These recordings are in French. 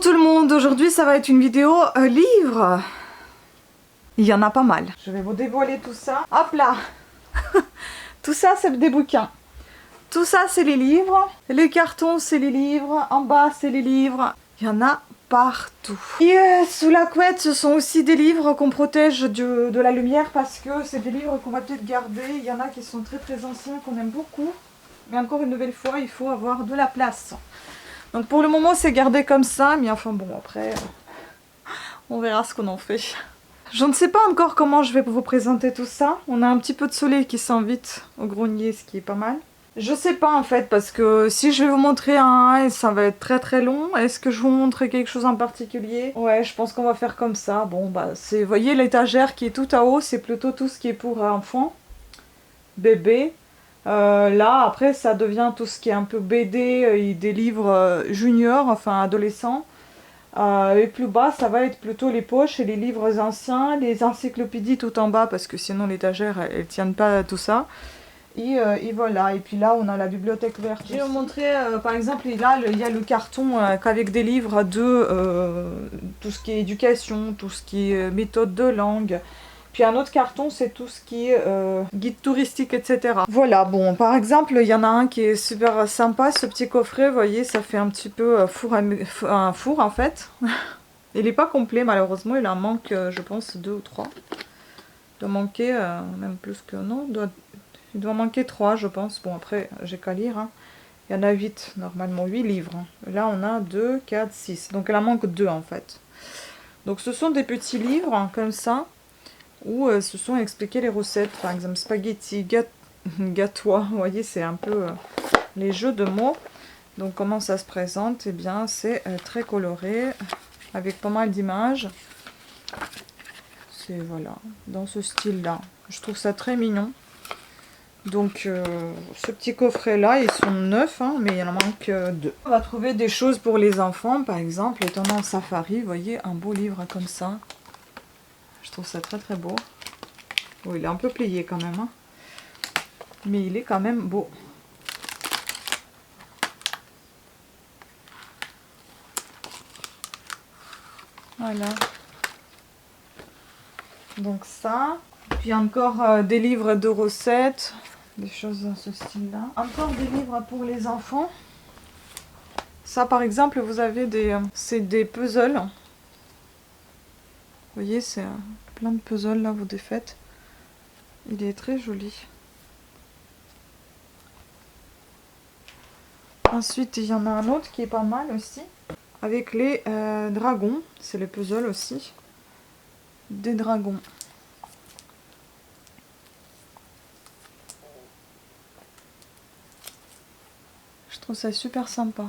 tout le monde, aujourd'hui ça va être une vidéo livre. Il y en a pas mal. Je vais vous dévoiler tout ça. Hop là. Tout ça c'est des bouquins. Tout ça c'est les livres. Les cartons c'est les livres. En bas c'est les livres. Il y en a partout. Et sous la couette ce sont aussi des livres qu'on protège de la lumière parce que c'est des livres qu'on va peut-être garder. Il y en a qui sont très anciens qu'on aime beaucoup. Mais encore une nouvelle fois il faut avoir de la place. Donc pour le moment c'est gardé comme ça, mais enfin bon après on verra ce qu'on en fait. Je ne sais pas encore comment je vais vous présenter tout ça. On a un petit peu de soleil qui s'invite au grenier, ce qui est pas mal. Je sais pas en fait parce que si je vais vous montrer un ça va être très long. Est-ce que je vais vous montrer quelque chose en particulier? Ouais, je pense qu'on va faire comme ça. Bon bah c'est, vous voyez l'étagère qui est tout à haut, c'est plutôt tout ce qui est pour enfants, bébés. Là après ça devient tout ce qui est un peu BD et des livres juniors, enfin adolescents. Et plus bas ça va être plutôt les poches et les livres anciens, les encyclopédies tout en bas parce que sinon l'étagère elles tiennent pas tout ça. Et voilà, et puis là on a la bibliothèque verte. Je vais vous montrer par exemple là il y a le carton avec des livres de tout ce qui est éducation, tout ce qui est méthode de langue. Puis un autre carton, c'est tout ce qui est guide touristique, etc. Voilà, bon, par exemple, il y en a un qui est super sympa, ce petit coffret, vous voyez, ça fait un petit peu un four en fait. Il n'est pas complet, malheureusement, il en manque, je pense, 2 ou 3. Il doit manquer, même plus que... Non, il doit manquer 3, je pense. Bon, après, j'ai qu'à lire. Hein. Il y en a 8, normalement, 8 livres. Là, on a 2, 4, 6. Donc, il en manque 2, en fait. Donc, ce sont des petits livres, hein, comme ça. Où se sont expliquées les recettes, par exemple spaghetti, gatois, vous voyez c'est un peu les jeux de mots. Donc comment ça se présente? Eh bien c'est très coloré, avec pas mal d'images. C'est voilà, dans ce style là. Je trouve ça très mignon. Donc ce petit coffret là, ils sont 9, hein, mais il en manque 2. On va trouver des choses pour les enfants, par exemple, étant en safari, vous voyez, un beau livre comme ça. Je trouve ça très beau. Bon, il est un peu plié quand même. Hein. Mais il est quand même beau. Voilà. Donc ça. Puis encore des livres de recettes. Des choses dans ce style-là. Encore des livres pour les enfants. Ça par exemple, vous avez des... c'est des puzzles. Vous voyez, c'est... plein de puzzles là, vous défaites. Il est très joli. Ensuite, il y en a un autre qui est pas mal aussi. Avec les dragons. C'est les puzzles aussi. Des dragons. Je trouve ça super sympa.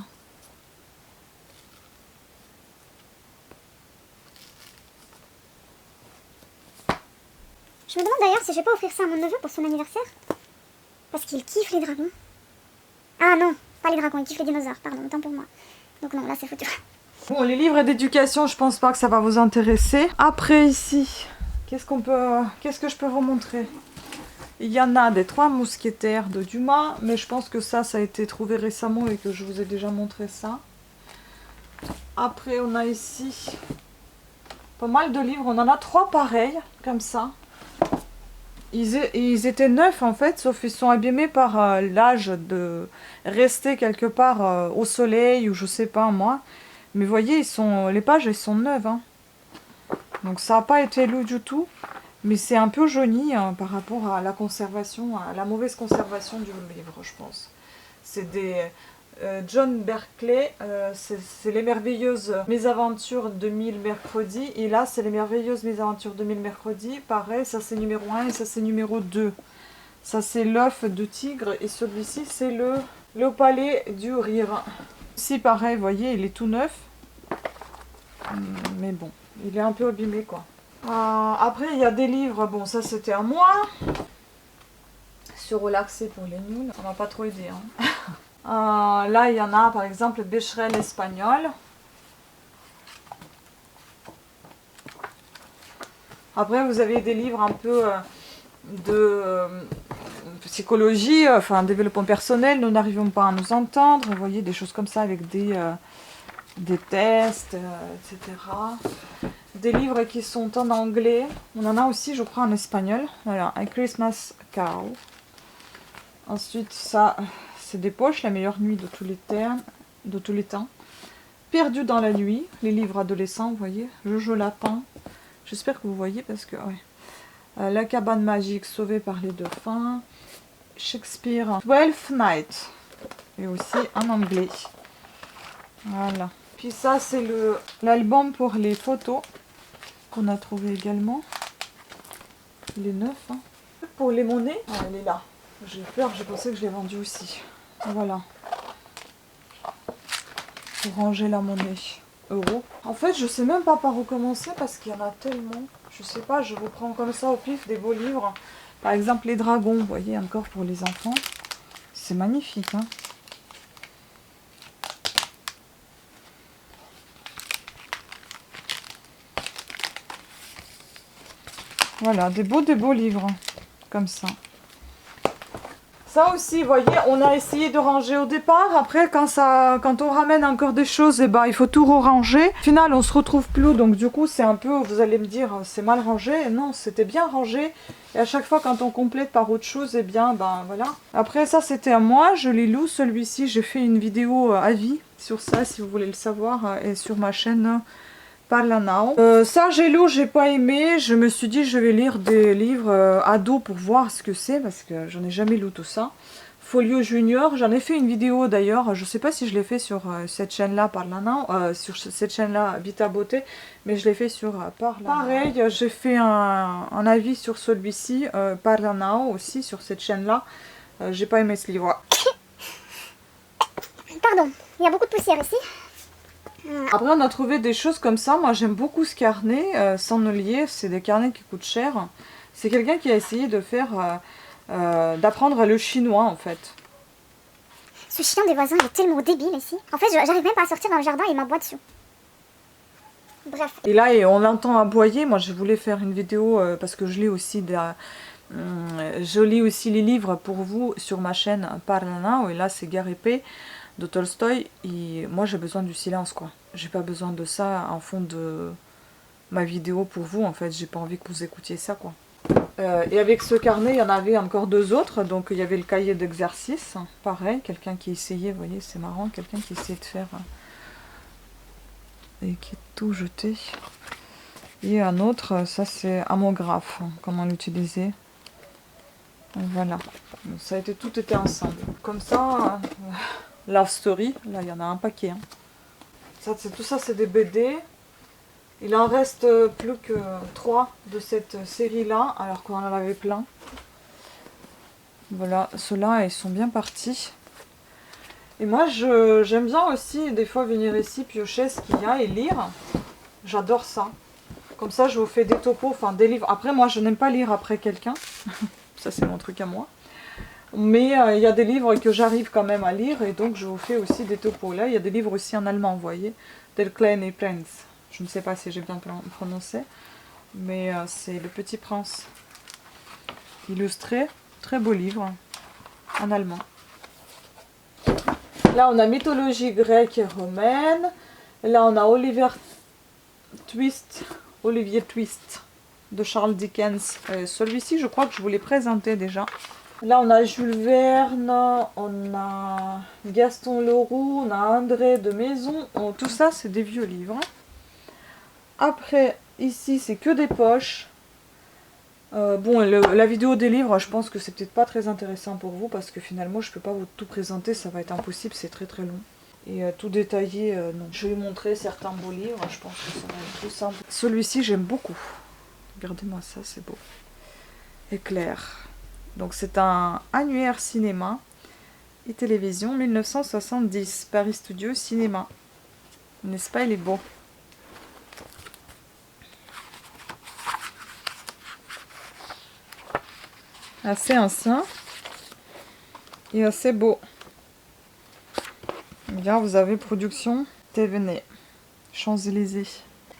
Je me demande d'ailleurs si je vais pas offrir ça à mon neveu pour son anniversaire. Parce qu'il kiffe les dragons. Ah non, pas les dragons, il kiffe les dinosaures, pardon, autant pour moi. Donc non, là c'est foutu. Bon, les livres d'éducation, je pense pas que ça va vous intéresser. Après ici, qu'est-ce que je peux vous montrer? Il y en a des 3 mousquetaires de Dumas, mais je pense que ça a été trouvé récemment et que je vous ai déjà montré ça. Après, on a ici pas mal de livres, on en a 3 pareils, comme ça. Ils étaient neufs en fait, sauf qu'ils sont abîmés par l'âge de rester quelque part au soleil ou je sais pas moi. Mais vous voyez, les pages elles sont neuves. Hein. Donc ça n'a pas été lu du tout. Mais c'est un peu jauni hein, par rapport à la conservation, à la mauvaise conservation du livre, je pense. C'est des John Berkeley, c'est les merveilleuses mésaventures de 1000 mercredis. Et là, c'est les merveilleuses mésaventures de 1000 mercredis. Pareil, ça c'est numéro 1 et ça c'est numéro 2. Ça c'est l'œuf de tigre et celui-ci c'est le palais du rire. Ici pareil, vous voyez, il est tout neuf. Mais bon, il est un peu abîmé quoi. Après, il y a des livres, bon ça c'était à moi. Sur relaxé pour les nuls, ça m'a pas trop aidé. Hein. Là, il y en a par exemple Becherel espagnol. Après, vous avez des livres un peu de psychologie, enfin développement personnel. Nous n'arrivons pas à nous entendre. Vous voyez, des choses comme ça avec des des tests, etc. Des livres qui sont en anglais. On en a aussi, je crois, en espagnol. Voilà, A Christmas Carol. Ensuite, ça, c'est des poches, La meilleure nuit de tous les temps. Perdu dans la nuit, les livres adolescents, vous voyez. Jojo Lapin. J'espère que vous voyez parce que, ouais. La cabane magique, Sauvée par les dauphins. Shakespeare, Twelfth Night. Et aussi en anglais. Voilà. Puis ça, c'est l'album pour les photos qu'on a trouvé également. Il est neuf. Hein. Pour les monnaies, elle est là. J'ai peur, j'ai pensé que je l'ai vendu aussi. Voilà. Pour ranger la monnaie. Euro. En fait, je sais même pas par où commencer parce qu'il y en a tellement. Je sais pas, je vous prends comme ça au pif des beaux livres. Par exemple, les dragons, vous voyez, encore pour les enfants. C'est magnifique, hein. Voilà, des beaux livres, comme ça. Ça aussi, vous voyez, on a essayé de ranger au départ. Après, quand on ramène encore des choses, eh ben, il faut tout ranger. Au final, on se retrouve plus. Donc du coup, c'est un peu, vous allez me dire, c'est mal rangé. Non, c'était bien rangé. Et à chaque fois, quand on complète par autre chose, eh bien, ben voilà. Après, ça, c'était à moi. Je l'ai lu, celui-ci. J'ai fait une vidéo avis sur ça, si vous voulez le savoir. Et sur ma chaîne Parla Now. Ça, j'ai lu, j'ai pas aimé. Je me suis dit, je vais lire des livres ados pour voir ce que c'est. Parce que j'en ai jamais lu tout ça. Folio Junior, j'en ai fait une vidéo d'ailleurs, je sais pas si je l'ai fait sur cette chaîne-là, Parla Now, sur cette chaîne-là, Vita Beauté, mais je l'ai fait sur Parla Now. Pareil, j'ai fait un avis sur celui-ci, Parla Now aussi, sur cette chaîne-là. J'ai pas aimé ce livre. Pardon, il y a beaucoup de poussière ici. Après, on a trouvé des choses comme ça. Moi, j'aime beaucoup ce carnet, sans ne lier, c'est des carnets qui coûtent cher. C'est quelqu'un qui a essayé de faire... d'apprendre le chinois en fait. Ce chien des voisins il est tellement débile ici. En fait, j'arrive même pas à sortir dans le jardin et il m'aboie dessus. Bref. Et là, on l'entend aboyer. Moi, je voulais faire une vidéo parce que je lis aussi les livres pour vous sur ma chaîne Parla Now. Et là, c'est Gare épée de Tolstoï. Et moi, j'ai besoin du silence, quoi. J'ai pas besoin de ça en fond de ma vidéo pour vous. En fait, j'ai pas envie que vous écoutiez ça, quoi. Et avec ce carnet, il y en avait encore deux autres. Donc il y avait le cahier d'exercice, pareil, quelqu'un qui essayait, vous voyez, c'est marrant, quelqu'un qui essayait de faire et qui est tout jeté. Et un autre, ça c'est amographe, comment l'utiliser. Voilà, ça a été, tout était ensemble. Comme ça, Love Story, là il y en a un paquet. Hein. Tout ça c'est des BD. Il en reste plus que 3 de cette série-là, alors qu'on en avait plein. Voilà, ceux-là, ils sont bien partis. Et moi, j'aime bien aussi, des fois, venir ici, piocher ce qu'il y a et lire. J'adore ça. Comme ça, je vous fais des topos, enfin des livres. Après, moi, je n'aime pas lire après quelqu'un. Ça, c'est mon truc à moi. Mais il y a des livres que j'arrive quand même à lire, et donc je vous fais aussi des topos. Là, il y a des livres aussi en allemand, vous voyez. Der kleine Prinz. Je ne sais pas si j'ai bien prononcé, mais c'est Le Petit Prince. Illustré, très beau livre, en allemand. Là, on a mythologie grecque et romaine. Là, on a Olivier Twist de Charles Dickens. Celui-ci, je crois que je vous l'ai présenté déjà. Là, on a Jules Verne, on a Gaston Leroux, on a André de Maison. Tout ça, c'est des vieux livres. Après, ici, c'est que des poches. Bon, la vidéo des livres, je pense que c'est peut-être pas très intéressant pour vous parce que finalement, je peux pas vous tout présenter, ça va être impossible, c'est très très long. Et tout détaillé, non. Je vais vous montrer certains beaux livres, je pense que ça va être plus simple. Celui-ci, j'aime beaucoup. Regardez-moi ça, c'est beau. Éclair. Donc, c'est un annuaire cinéma et télévision 1970, Paris Studio Cinéma. N'est-ce pas, il est beau. Assez ancien et assez beau. Bien, vous avez production Thévenet, Champs-Élysées.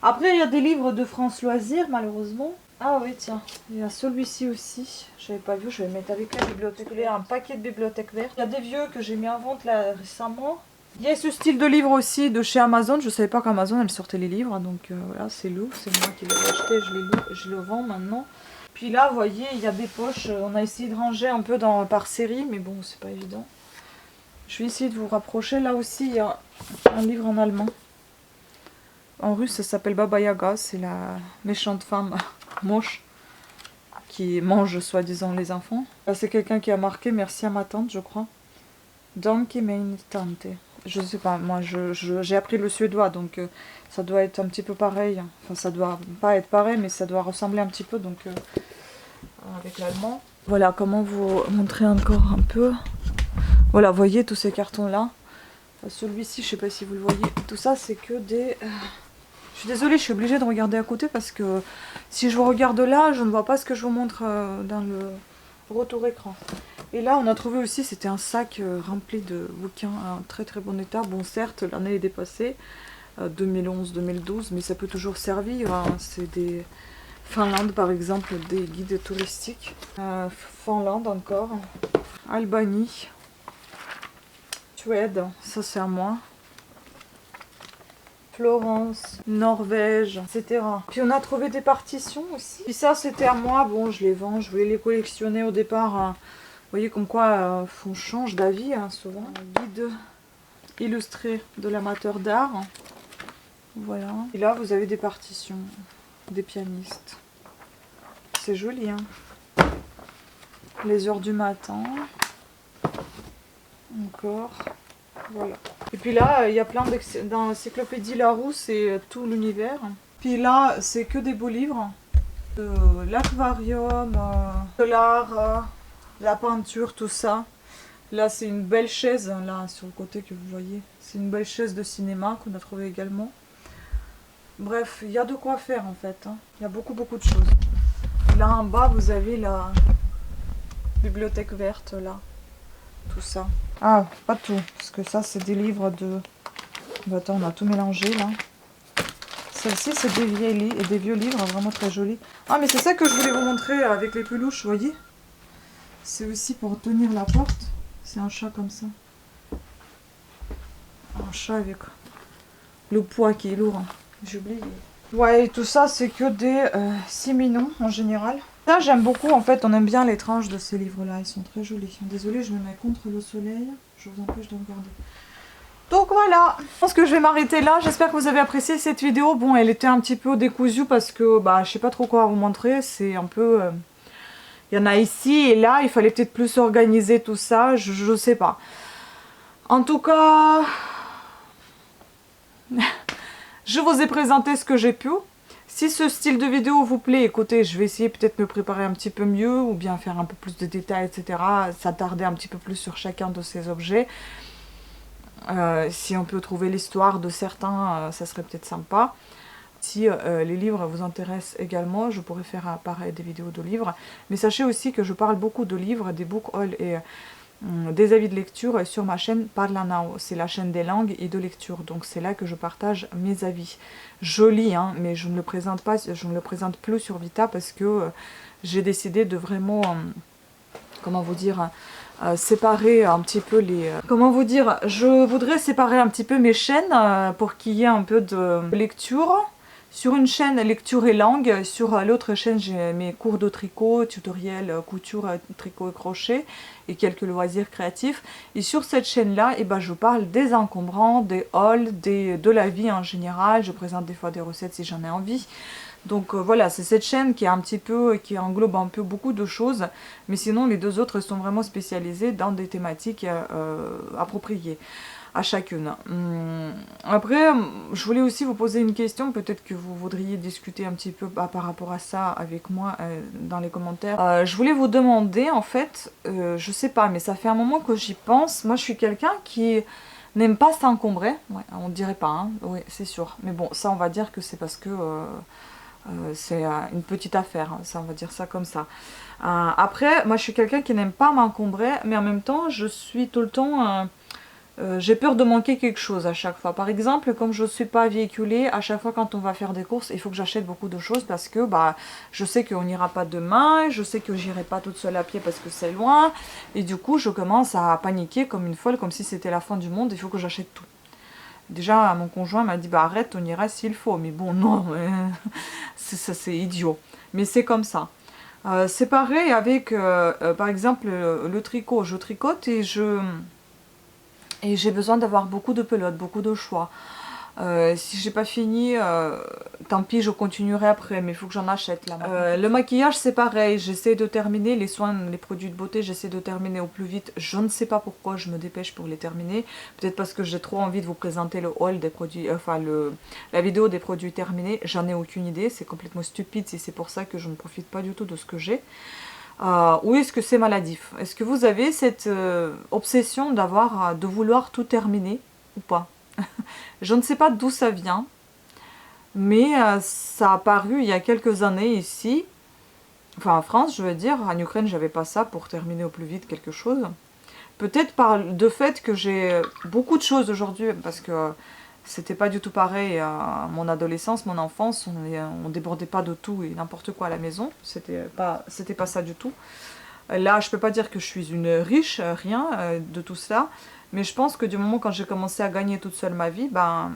Après, il y a des livres de France Loisirs, malheureusement. Ah oui, tiens, il y a celui-ci aussi. Je n'avais pas vu, je vais le mettre avec la bibliothèque. Il y a un paquet de bibliothèques vertes. Il y a des vieux que j'ai mis en vente là récemment. Il y a ce style de livre aussi de chez Amazon. Je ne savais pas qu'Amazon elle sortait les livres. Donc voilà, c'est lourd. C'est moi qui l'ai acheté. Je le vends maintenant. Puis là, vous voyez, il y a des poches. On a essayé de ranger un peu par série. Mais bon, c'est pas évident. Je vais essayer de vous rapprocher. Là aussi, il y a un livre en allemand. En russe, ça s'appelle Baba Yaga. C'est la méchante femme moche qui mange soi-disant les enfants. Là, c'est quelqu'un qui a marqué merci à ma tante, je crois. Danke meine Tante. Je sais pas, moi j'ai appris le suédois, donc ça doit être un petit peu pareil. Enfin, ça doit pas être pareil, mais ça doit ressembler un petit peu, donc avec l'allemand. Voilà, comment vous montrer encore un peu. Voilà, vous voyez tous ces cartons-là. Celui-ci, je sais pas si vous le voyez. Tout ça, c'est que des... Je suis désolée, je suis obligée de regarder à côté parce que si je vous regarde là, je ne vois pas ce que je vous montre dans le retour écran. Et là, on a trouvé aussi, c'était un sac rempli de bouquins en très très bon état. Bon, certes, l'année est dépassée, 2011-2012, mais ça peut toujours servir. Hein. C'est des Finlande, par exemple, des guides touristiques. Finlande encore. Albanie. Suède, ça c'est à moi. Florence, Norvège, etc. Puis on a trouvé des partitions aussi. Puis ça c'était à moi, bon je les vends, je voulais les collectionner au départ. Vous voyez comme quoi on change d'avis hein, souvent. Guide illustré de l'amateur d'art. Voilà. Et là vous avez des partitions, des pianistes. C'est joli hein. Les heures du matin. Encore. Voilà. Et puis là, il y a plein d'encyclopédies Larousse et tout l'univers. Puis là, c'est que des beaux livres. De l'aquarium, de l'art, la peinture, tout ça. Là, c'est une belle chaise, là, sur le côté que vous voyez. C'est une belle chaise de cinéma qu'on a trouvée également. Bref, il y a de quoi faire en fait. Hein. Il y a beaucoup, beaucoup de choses. Là, en bas, vous avez la bibliothèque verte, là. Tout ça. Ah, pas tout, parce que ça c'est des livres de... Bah, attends, on a tout mélangé là. Celle-ci c'est des vieux livres, vraiment très jolis. Ah mais c'est ça que je voulais vous montrer avec les peluches, vous voyez. C'est aussi pour tenir la porte. C'est un chat comme ça. Un chat avec le poids qui est lourd. Hein. J'ai oublié. Ouais, et tout ça c'est que des siminons en général. Ça j'aime beaucoup en fait, on aime bien les tranches de ces livres là, ils sont très jolis. Désolée, je me mets contre le soleil, je vous empêche de regarder. Donc voilà, je pense que je vais m'arrêter là, j'espère que vous avez apprécié cette vidéo. Bon, elle était un petit peu décousue parce que bah, je sais pas trop quoi vous montrer, c'est un peu... Il y en a ici et là, il fallait peut-être plus organiser tout ça, je sais pas. En tout cas, je vous ai présenté ce que j'ai pu. Si ce style de vidéo vous plaît, écoutez, je vais essayer peut-être me préparer un petit peu mieux ou bien faire un peu plus de détails, etc. S'attarder un petit peu plus sur chacun de ces objets. Si on peut trouver l'histoire de certains, ça serait peut-être sympa. Si les livres vous intéressent également, je pourrais faire pareil des vidéos de livres. Mais sachez aussi que je parle beaucoup de livres, des book hauls et des avis de lecture sur ma chaîne Parlanao. C'est la chaîne des langues et de lecture. Donc c'est là que je partage mes avis. Je lis, hein, mais je ne le présente pas, je ne le présente plus sur Vita parce que j'ai décidé de vraiment, comment vous dire, séparer un petit peu les... comment vous dire, je voudrais séparer un petit peu mes chaînes pour qu'il y ait un peu de lecture. Sur une chaîne lecture et langue, sur l'autre chaîne j'ai mes cours de tricot, tutoriels, couture, tricot et crochet et quelques loisirs créatifs. Et sur cette chaîne-là, eh ben, je parle des encombrants, des hauls, de la vie en général. Je présente des fois des recettes si j'en ai envie. Donc voilà, c'est cette chaîne qui est un petit peu, qui englobe un peu beaucoup de choses. Mais sinon, les deux autres sont vraiment spécialisées dans des thématiques appropriées à chacune. Après, je voulais aussi vous poser une question, peut-être que vous voudriez discuter un petit peu par rapport à ça avec moi dans les commentaires. Je voulais vous demander, en fait, je sais pas, mais ça fait un moment que j'y pense. Moi, je suis quelqu'un qui n'aime pas s'encombrer. Ouais, on dirait pas, hein. Oui, c'est sûr. Mais bon, ça, on va dire que c'est parce que c'est une petite affaire. Ça, on va dire ça comme ça. Après, moi, je suis quelqu'un qui n'aime pas m'encombrer, mais en même temps, je suis tout le temps... j'ai peur de manquer quelque chose à chaque fois. Par exemple, comme je ne suis pas véhiculée, à chaque fois quand on va faire des courses, il faut que j'achète beaucoup de choses parce que bah, je sais qu'on n'ira pas demain, je sais que j'irai pas toute seule à pied parce que c'est loin. Et du coup, je commence à paniquer comme une folle, comme si c'était la fin du monde, il faut que j'achète tout. Déjà, mon conjoint m'a dit, bah arrête, on ira s'il faut. Mais bon, non, c'est idiot. Mais c'est comme ça. C'est pareil avec, par exemple, le tricot. Je tricote et j'ai besoin d'avoir beaucoup de pelotes, beaucoup de choix. Si j'ai pas fini, tant pis, je continuerai après, mais il faut que j'en achète là. Le maquillage, c'est pareil, j'essaie de terminer, les soins, les produits de beauté, j'essaie de terminer au plus vite. Je ne sais pas pourquoi je me dépêche pour les terminer. Peut-être parce que j'ai trop envie de vous présenter le haul des produits, enfin la vidéo des produits terminés. J'en ai aucune idée, c'est complètement stupide si c'est pour ça que je ne profite pas du tout de ce que j'ai. Ou est-ce que c'est maladif? Est-ce que vous avez cette obsession de vouloir tout terminer ou pas? Je ne sais pas d'où ça vient, mais ça a apparu il y a quelques années ici, enfin en France je veux dire, en Ukraine j'avais pas ça pour terminer au plus vite quelque chose. Peut-être par le fait que j'ai beaucoup de choses aujourd'hui, parce que c'était pas du tout pareil à mon adolescence, mon enfance, on débordait pas de tout et n'importe quoi à la maison, c'était pas ça du tout. Là je peux pas dire que je suis une riche, rien de tout cela, mais je pense que du moment quand j'ai commencé à gagner toute seule ma vie, ben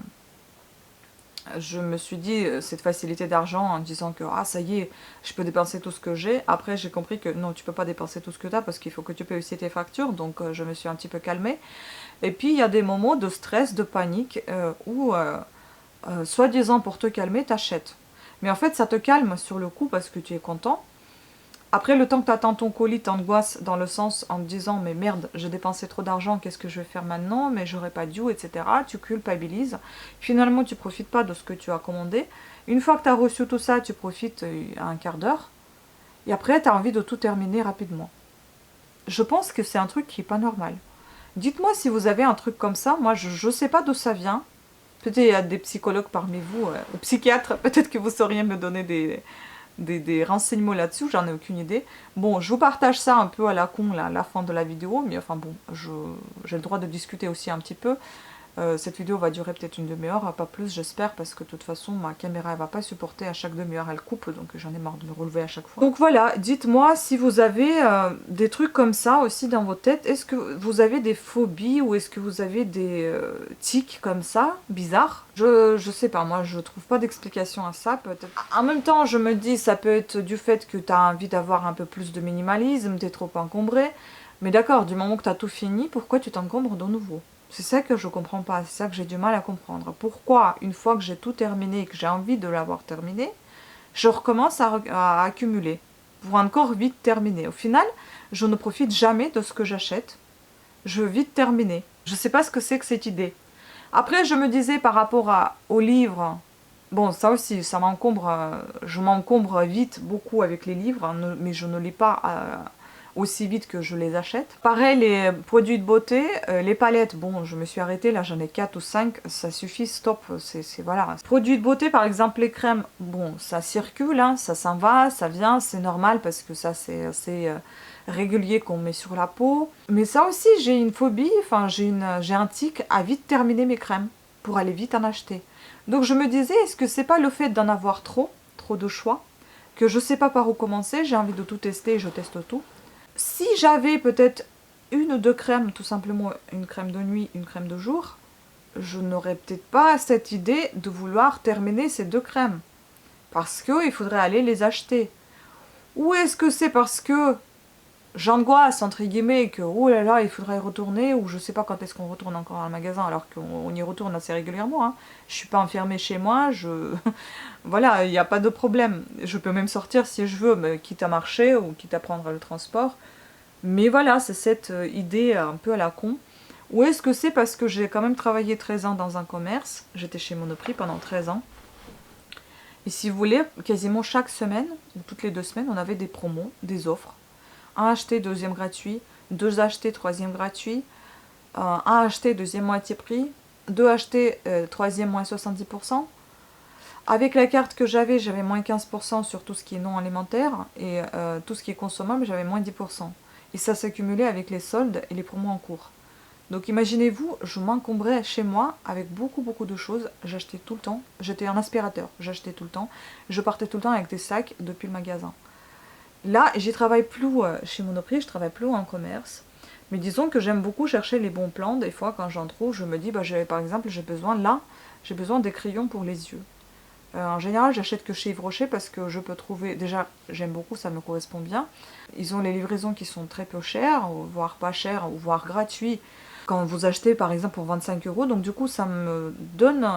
je me suis dit cette facilité d'argent en disant que ah ça y est, je peux dépenser tout ce que j'ai. Après j'ai compris que non, tu peux pas dépenser tout ce que tu as parce qu'il faut que tu payes aussi tes factures, donc je me suis un petit peu calmée. Et puis il y a des moments de stress, de panique où soi-disant pour te calmer, t'achètes. Mais en fait ça te calme sur le coup parce que tu es content. Après, le temps que tu attends ton colis, t'angoisses dans le sens en te disant mais merde, j'ai dépensé trop d'argent, qu'est-ce que je vais faire maintenant, mais j'aurais pas dû, etc. Tu culpabilises. Finalement, tu profites pas de ce que tu as commandé. Une fois que tu as reçu tout ça, tu profites un quart d'heure. Et après, tu as envie de tout terminer rapidement. Je pense que c'est un truc qui est pas normal. Dites-moi si vous avez un truc comme ça. Moi, je sais pas d'où ça vient. Peut-être il y a des psychologues parmi vous, ou psychiatres. Peut-être que vous sauriez me donner des renseignements là-dessus, j'en ai aucune idée. Bon, je vous partage ça un peu à la con, là, à la fin de la vidéo, mais enfin bon, j'ai le droit de discuter aussi un petit peu. Cette vidéo va durer peut-être une demi-heure, pas plus j'espère, parce que de toute façon ma caméra elle va pas supporter à chaque demi-heure, elle coupe, donc j'en ai marre de me relever à chaque fois. Donc voilà, dites-moi si vous avez des trucs comme ça aussi dans vos têtes. Est-ce que vous avez des phobies ou est-ce que vous avez des tics comme ça, bizarres? Je sais pas, moi je trouve pas d'explication à ça, peut-être. En même temps je me dis ça peut être du fait que tu as envie d'avoir un peu plus de minimalisme, t'es trop encombré. Mais d'accord, du moment que tu as tout fini, pourquoi tu t'encombres de nouveau? C'est ça que je comprends pas, c'est ça que j'ai du mal à comprendre. Pourquoi, une fois que j'ai tout terminé et que j'ai envie de l'avoir terminé, je recommence à accumuler pour encore vite terminer. Au final, je ne profite jamais de ce que j'achète. Je veux vite terminer. Je sais pas ce que c'est que cette idée. Après, je me disais par rapport aux livres, bon, ça aussi, ça m'encombre, je m'encombre vite beaucoup avec les livres, hein, mais je ne lis pas aussi vite que je les achète. Pareil, les produits de beauté, les palettes, bon, je me suis arrêtée, là j'en ai 4 ou 5, ça suffit, stop, c'est voilà. Produits de beauté, par exemple les crèmes, bon, ça circule, hein, ça s'en va, ça vient, c'est normal parce que ça c'est assez régulier qu'on met sur la peau. Mais ça aussi, j'ai une phobie, enfin j'ai un tic à vite terminer mes crèmes, pour aller vite en acheter. Donc je me disais, est-ce que c'est pas le fait d'en avoir trop de choix, que je sais pas par où commencer, j'ai envie de tout tester et je teste tout. Si j'avais peut-être une ou deux crèmes, tout simplement une crème de nuit, une crème de jour, je n'aurais peut-être pas cette idée de vouloir terminer ces deux crèmes. Parce qu'il faudrait aller les acheter. Ou est-ce que c'est parce que j'angoisse, entre guillemets, que oh là là, il faudrait y retourner, ou je sais pas quand est-ce qu'on retourne encore dans le magasin, alors qu'on y retourne assez régulièrement. Hein. Je suis pas enfermée chez moi, voilà, il n'y a pas de problème. Je peux même sortir si je veux, mais quitte à marcher ou quitte à prendre le transport. Mais voilà, c'est cette idée un peu à la con. Ou est-ce que c'est parce que j'ai quand même travaillé 13 ans dans un commerce, j'étais chez Monoprix pendant 13 ans, et si vous voulez, quasiment chaque semaine, ou toutes les 2 semaines, on avait des promos, des offres. Un acheté, deuxième gratuit, 2 achetés, troisième gratuit, un acheté, deuxième moitié prix, 2 achetés, troisième moins 70%. Avec la carte que j'avais moins 15% sur tout ce qui est non alimentaire, et tout ce qui est consommable, j'avais moins 10%. Et ça s'accumulait avec les soldes et les promos en cours. Donc imaginez-vous, je m'encombrais chez moi avec beaucoup de choses. J'achetais tout le temps. J'étais un aspirateur, j'achetais tout le temps. Je partais tout le temps avec des sacs depuis le magasin. Là, j'y travaille plus chez Monoprix, je travaille plus en commerce. Mais disons que j'aime beaucoup chercher les bons plans. Des fois, quand j'en trouve, je me dis, par exemple, j'ai besoin des crayons pour les yeux. En général, j'achète que chez Yves Rocher parce que je peux trouver... Déjà, j'aime beaucoup, ça me correspond bien. Ils ont les livraisons qui sont très peu chères, voire pas chères, ou voire gratuites. Quand vous achetez, par exemple, pour 25 €, donc du coup, ça me donne...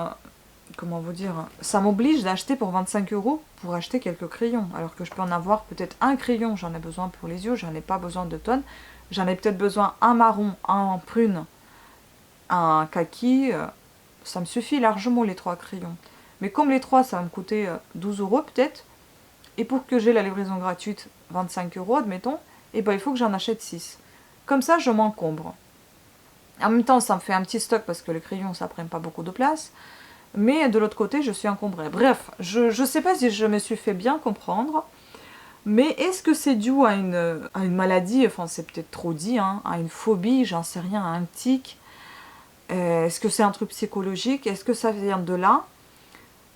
Comment vous dire, ça m'oblige d'acheter pour 25 € pour acheter quelques crayons, alors que je peux en avoir peut-être un crayon, j'en ai besoin pour les yeux, j'en ai pas besoin de tonnes, j'en ai peut-être besoin un marron, un prune, un kaki, ça me suffit largement les 3 crayons. Mais comme les 3 ça va me coûter 12 € peut-être, et pour que j'ai la livraison gratuite, 25 € admettons, et ben il faut que j'en achète 6. Comme ça je m'encombre. En même temps ça me fait un petit stock parce que les crayons ça prend pas beaucoup de place. Mais de l'autre côté, je suis encombrée. Bref, je ne sais pas si je me suis fait bien comprendre. Mais est-ce que c'est dû à une maladie, enfin c'est peut-être trop dit, hein, à une phobie, j'en sais rien, à un tic. Est-ce que c'est un truc psychologique? Est-ce que ça vient de là?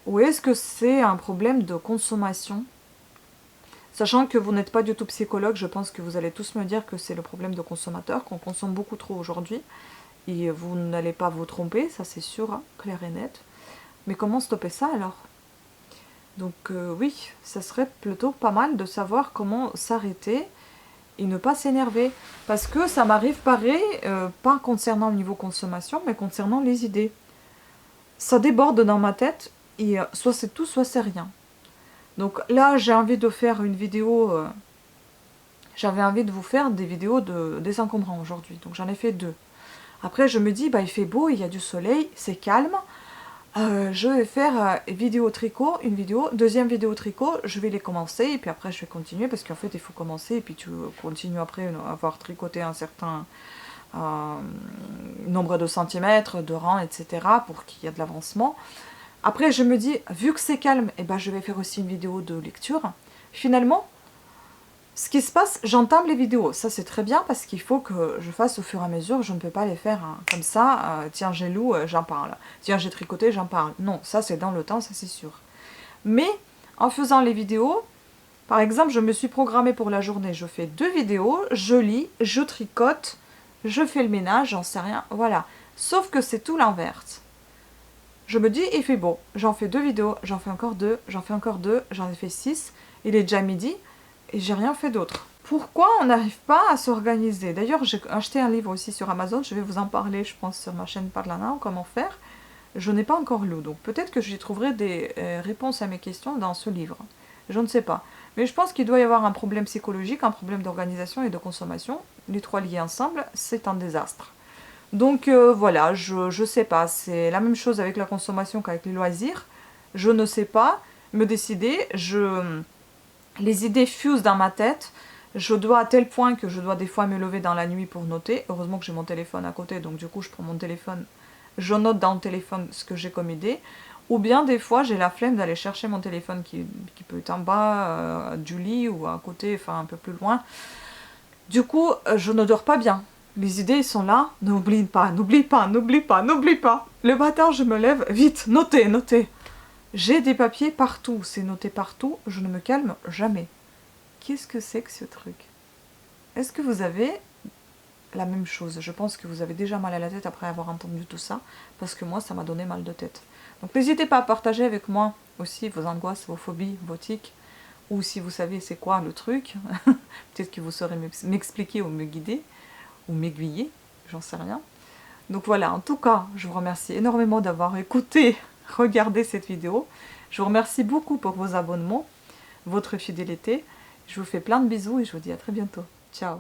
Ou est-ce que c'est un problème de consommation? Sachant que vous n'êtes pas du tout psychologue, je pense que vous allez tous me dire que c'est le problème de consommateur, qu'on consomme beaucoup trop aujourd'hui. Et vous n'allez pas vous tromper, ça c'est sûr, hein, clair et net. Mais comment stopper ça alors? Donc oui, ça serait plutôt pas mal de savoir comment s'arrêter et ne pas s'énerver. Parce que ça m'arrive pareil, pas concernant le niveau consommation, mais concernant les idées. Ça déborde dans ma tête et soit c'est tout, soit c'est rien. Donc là, j'ai envie de faire une vidéo... J'avais envie de vous faire des vidéos de désencombrants aujourd'hui. Donc j'en ai fait 2. Après, je me dis, bah, il fait beau, il y a du soleil, c'est calme. Je vais faire vidéo tricot, deuxième vidéo tricot, je vais les commencer et puis après je vais continuer parce qu'en fait il faut commencer et puis tu continues après à avoir tricoté un certain nombre de centimètres, de rangs, etc. pour qu'il y ait de l'avancement. Après je me dis, vu que c'est calme, eh ben, je vais faire aussi une vidéo de lecture. Finalement, ce qui se passe, j'entame les vidéos, ça c'est très bien parce qu'il faut que je fasse au fur et à mesure, je ne peux pas les faire hein, comme ça, tiens j'ai lu, j'en parle, tiens j'ai tricoté, j'en parle. Non, ça c'est dans le temps, ça c'est sûr. Mais en faisant les vidéos, par exemple je me suis programmée pour la journée, je fais 2 vidéos, je lis, je tricote, je fais le ménage, j'en sais rien, voilà. Sauf que c'est tout l'inverse. Je me dis, il fait beau, j'en fais 2 vidéos, j'en fais encore 2, j'en fais encore 2, j'en ai fait 6, il est déjà midi. Et j'ai rien fait d'autre. Pourquoi on n'arrive pas à s'organiser? D'ailleurs, j'ai acheté un livre aussi sur Amazon. Je vais vous en parler, je pense, sur ma chaîne Parlana, comment faire. Je n'ai pas encore lu. Donc peut-être que j'y trouverai des réponses à mes questions dans ce livre. Je ne sais pas. Mais je pense qu'il doit y avoir un problème psychologique, un problème d'organisation et de consommation. Les 3 liés ensemble, c'est un désastre. Donc voilà, je ne sais pas. C'est la même chose avec la consommation qu'avec les loisirs. Je ne sais pas me décider. Les idées fusent dans ma tête, je dois à tel point que je dois des fois me lever dans la nuit pour noter. Heureusement que j'ai mon téléphone à côté, donc du coup je prends mon téléphone, je note dans le téléphone ce que j'ai comme idée. Ou bien des fois j'ai la flemme d'aller chercher mon téléphone qui peut être en bas du lit ou à côté, enfin un peu plus loin. Du coup je ne dors pas bien. Les idées sont là, n'oublie pas, n'oublie pas, n'oublie pas, n'oublie pas. Le matin je me lève, vite, notez, notez. J'ai des papiers partout, c'est noté partout, je ne me calme jamais. Qu'est-ce que c'est que ce truc? Est-ce que vous avez la même chose? Je pense que vous avez déjà mal à la tête après avoir entendu tout ça, parce que moi, ça m'a donné mal de tête. Donc n'hésitez pas à partager avec moi aussi vos angoisses, vos phobies, vos tics, ou si vous savez c'est quoi le truc, peut-être que vous saurez m'expliquer ou me guider, ou m'aiguiller, j'en sais rien. Donc voilà, en tout cas, je vous remercie énormément d'avoir écouté, regardé cette vidéo. Je vous remercie beaucoup pour vos abonnements, votre fidélité. Je vous fais plein de bisous et je vous dis à très bientôt. Ciao!